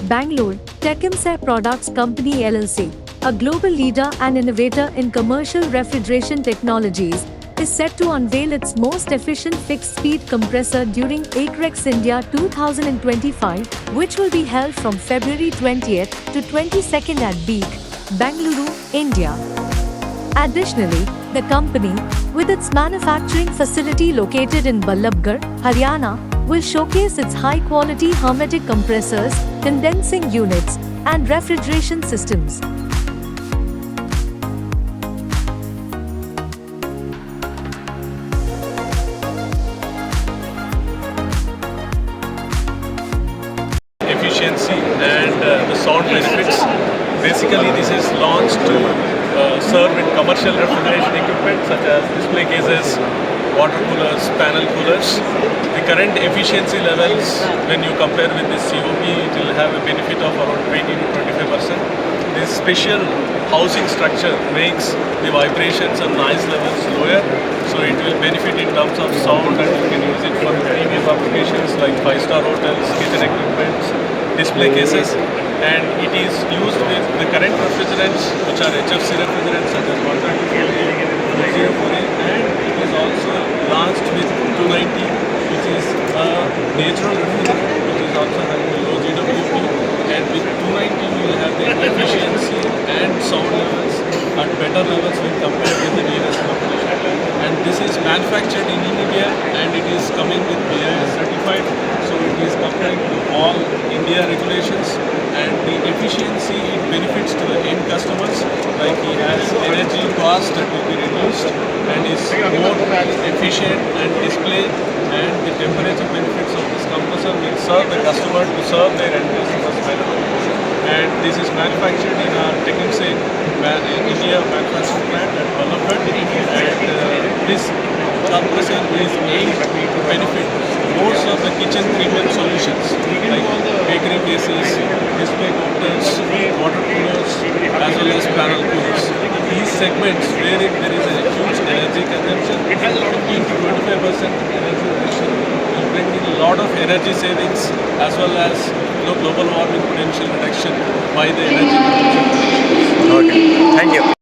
Bangalore, Techimsai Products Company LLC, a global leader and innovator in commercial refrigeration technologies, is set to unveil its most efficient fixed-speed compressor during ACREX India 2025, which will be held from February 20th to 22nd at Beek, Bengaluru, India. Additionally, the company, with its manufacturing facility located in Ballabgarh, Haryana, will showcase its high-quality hermetic compressors, condensing units, and refrigeration systems. Efficiency and the sound benefits. Basically, this is launched to serve in commercial refrigeration equipment such as display cases, water coolers, panel coolers. The current efficiency levels, when you compare with this COP, it will have a benefit of around 20 to 25%. This special housing structure makes the vibrations and noise levels lower, so it will benefit in terms of sound, and you can use it for premium applications like 5-star hotels, kitchen equipments, display cases. And it is used with the current refrigerants, which are HFC refrigerants such as 130, 204A, and it is also launched with 290, which is a natural refrigerant, which is also having a low GWP. And with 290, we will have the efficiency and sound levels at better levels when compared with the nearest competition. And this is manufactured in India, and it is coming with BIS certified, so it is complying to all India regulations. And the efficiency, it benefits to the end customers, like he has energy cost that will be reduced and is more efficient and display, and the temperature benefits of this compressor will serve the customer to serve their end customers better. And this is manufactured in our Techimsai India manufacturing plant at Ballabgarh, and this compressor is aimed to benefit most of the kitchen premium solutions like bakery cases, display counters, water coolers, as well as panel coolers. These segments wherein there is a huge energy consumption, 15 to 25% energy reduction will bring in a lot of energy savings, as well as global warming potential reduction by the energy consumption. Okay, thank you.